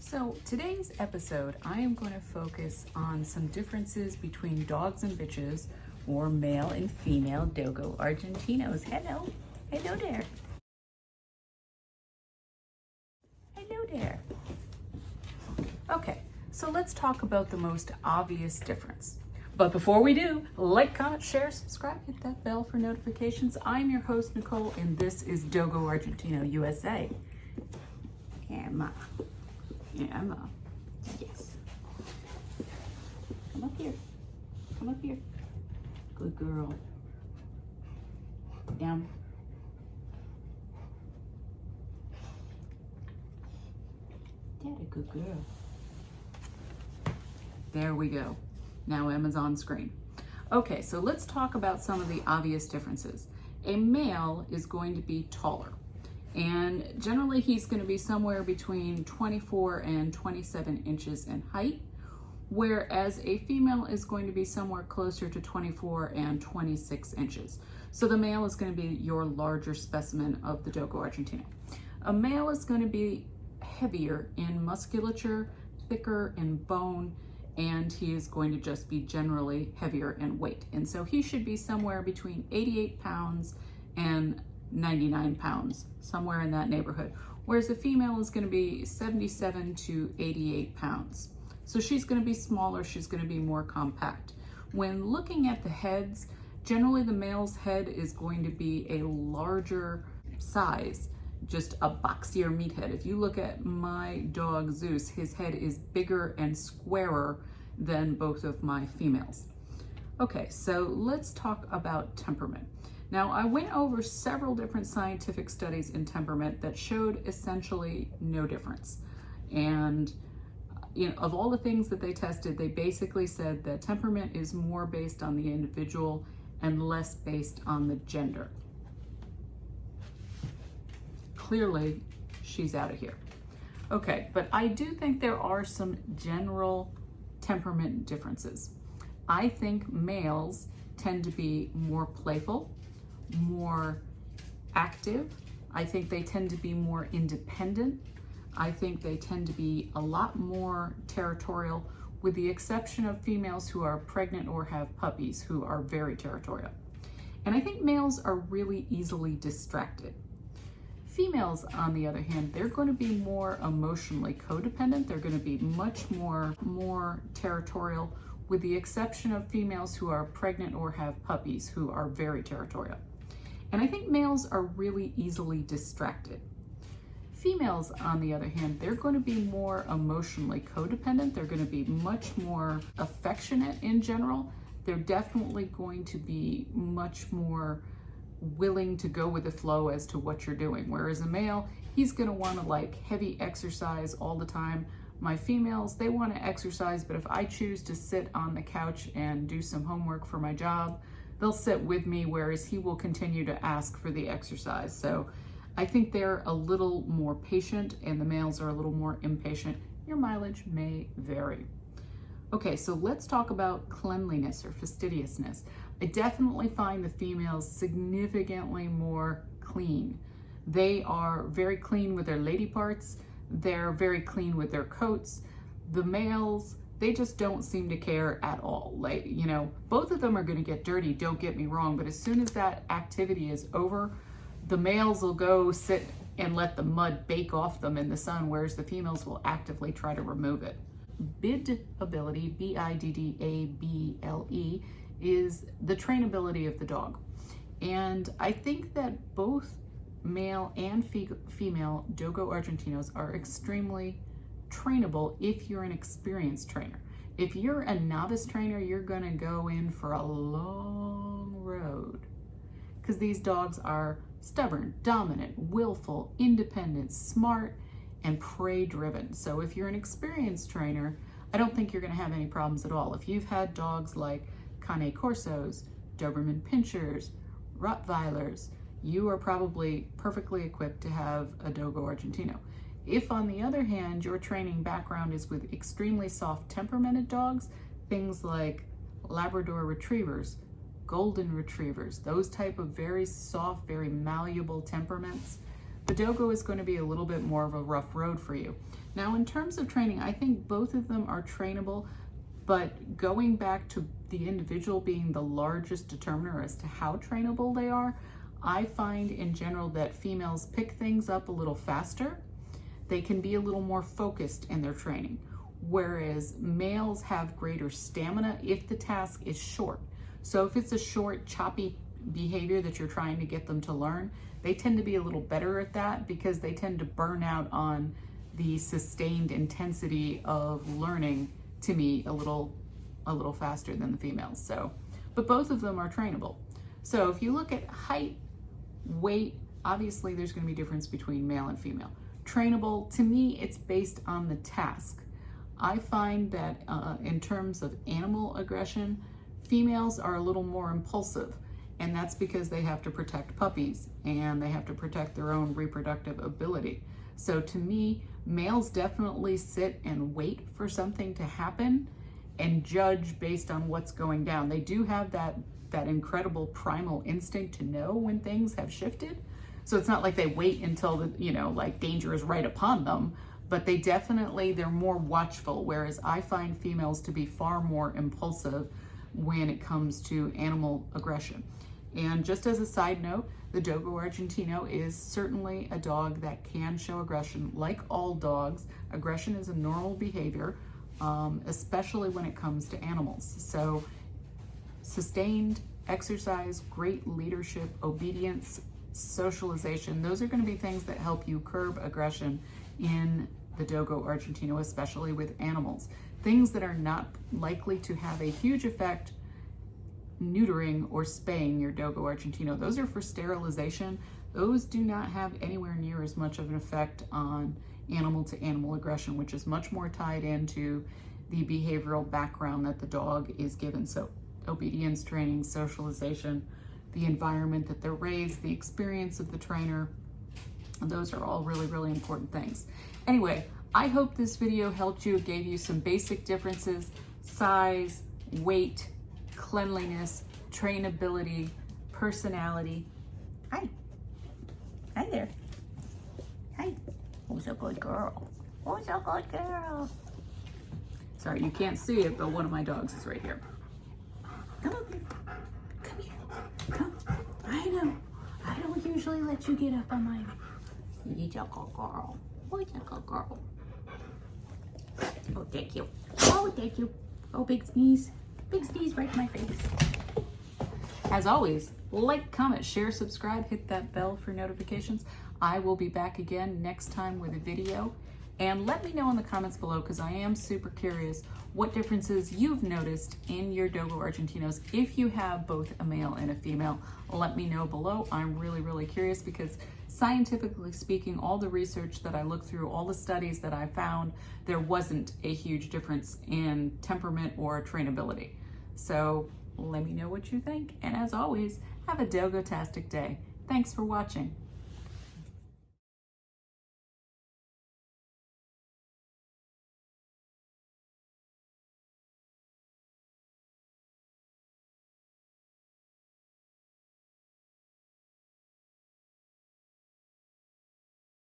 So today's episode, I am going to focus on some differences between dogs and bitches, or male and female Dogo Argentinos. Hello. Hello there. Hello there. Okay, so let's talk about the most obvious difference. But before we do, like, comment, share, subscribe, hit that bell for notifications. I'm your host, Nicole, and this is Dogo Argentino, USA. Emma. Emma. Yes. Come up here. Come up here. Good girl. Down. That a good girl. There we go. Now Emma's on screen. Okay, so let's talk about some of the obvious differences. A male is going to be taller, and generally he's going to be somewhere between 24 and 27 inches in height, whereas a female is going to be somewhere closer to 24 and 26 inches. So the male is going to be your larger specimen of the Dogo Argentino. A male is going to be heavier in musculature, thicker in bone, and he is going to just be generally heavier in weight. And so he should be somewhere between 88 pounds and 99 pounds, somewhere in that neighborhood. Whereas the female is going to be 77 to 88 pounds. So she's going to be smaller, she's going to be more compact. When looking at the heads, generally the male's head is going to be a larger size, just a boxier meathead. If you look at my dog Zeus, his head is bigger and squarer than both of my females. Okay, so let's talk about temperament. Now, I went over several different scientific studies in temperament that showed essentially no difference. And of all the things that they tested, they basically said that temperament is more based on the individual and less based on the gender. Clearly, she's out of here. Okay, but I do think there are some general temperament differences. I think males tend to be more playful, more active. I think they tend to be more independent. I think they tend to be a lot more territorial, with the exception of females who are pregnant or have puppies who are very territorial. And I think males are really easily distracted. Females, on the other hand, they're going to be more emotionally codependent. They're going to be much more territorial, with the exception of females who are pregnant or have puppies who are very territorial. And I think males are really easily distracted. Females, on the other hand, they're going to be more emotionally codependent. They're going to be much more affectionate in general. They're definitely going to be much more willing to go with the flow as to what you're doing. Whereas a male, he's going to want to like heavy exercise all the time. My females, they want to exercise, but if I choose to sit on the couch and do some homework for my job, they'll sit with me, whereas he will continue to ask for the exercise. So I think they're a little more patient and the males are a little more impatient. Your mileage may vary. Okay, so let's talk about cleanliness or fastidiousness. I definitely find the females significantly more clean. They are very clean with their lady parts. They're very clean with their coats. The males, they just don't seem to care at all. Like, both of them are going to get dirty, don't get me wrong, but as soon as that activity is over, the males will go sit and let the mud bake off them in the sun, whereas the females will actively try to remove it. Biddability, B-I-D-D-A-B-L-E, is the trainability of the dog. And I think that both male and female Dogo Argentinos are extremely trainable if you're an experienced trainer. If you're a novice trainer, you're gonna go in for a long road, because these dogs are stubborn, dominant, willful, independent, smart, and prey driven. So if you're an experienced trainer, I don't think you're gonna have any problems at all. If you've had dogs like Cane Corsos, Doberman Pinschers, Rottweilers, you are probably perfectly equipped to have a Dogo Argentino. If, on the other hand, your training background is with extremely soft temperamented dogs, things like Labrador Retrievers, Golden Retrievers, those type of very soft, very malleable temperaments, the Dogo is going to be a little bit more of a rough road for you. Now, in terms of training, I think both of them are trainable, but going back to the individual being the largest determiner as to how trainable they are, I find in general that females pick things up a little faster. They can be a little more focused in their training, whereas males have greater stamina if the task is short. So if it's a short, choppy behavior that you're trying to get them to learn, they tend to be a little better at that because they tend to burn out on the sustained intensity of learning, to me, a little faster than the females. So, but both of them are trainable. So if you look at height, weight, obviously there's going to be a difference between male and female. Trainable, to me, it's based on the task. I find that in terms of animal aggression, females are a little more impulsive, and that's because they have to protect puppies and they have to protect their own reproductive ability. So to me, males definitely sit and wait for something to happen and judge based on what's going down. They do have that incredible primal instinct to know when things have shifted. So it's not like they wait until like danger is right upon them, but they're more watchful, whereas I find females to be far more impulsive when it comes to animal aggression. And just as a side note, the Dogo Argentino is certainly a dog that can show aggression. Like all dogs, aggression is a normal behavior, especially when it comes to animals. So sustained exercise, great leadership, obedience, socialization, those are going to be things that help you curb aggression in the Dogo Argentino, especially with animals. Things that are not likely to have a huge effect: neutering or spaying your Dogo Argentino. Those are for sterilization. Those do not have anywhere near as much of an effect on animal to animal aggression, which is much more tied into the behavioral background that the dog is given. So obedience training, socialization, the environment that they're raised, the experience of the trainer, those are all really, really important things. Anyway, I hope this video helped you, gave you some basic differences: size, weight, cleanliness, trainability, personality. Hi. Hi there. Hi. Who's a good girl? Who's a good girl? Sorry, you can't see it, but one of my dogs is right here. Come over here. Come here. Come. I know. I don't usually let you get up on my... You're a good girl. Who's a good girl? Oh, thank you. Oh, thank you. Oh, big sneeze. Big sneeze right in my face. As always, like, comment, share, subscribe, hit that bell for notifications. I will be back again next time with a video. And let me know in the comments below, because I am super curious what differences you've noticed in your Dogo Argentinos. If you have both a male and a female, let me know below. I'm really, really curious, because scientifically speaking, all the research that I looked through, all the studies that I found, there wasn't a huge difference in temperament or trainability. So let me know what you think. And as always, have a Dogo-tastic day. Thanks for watching.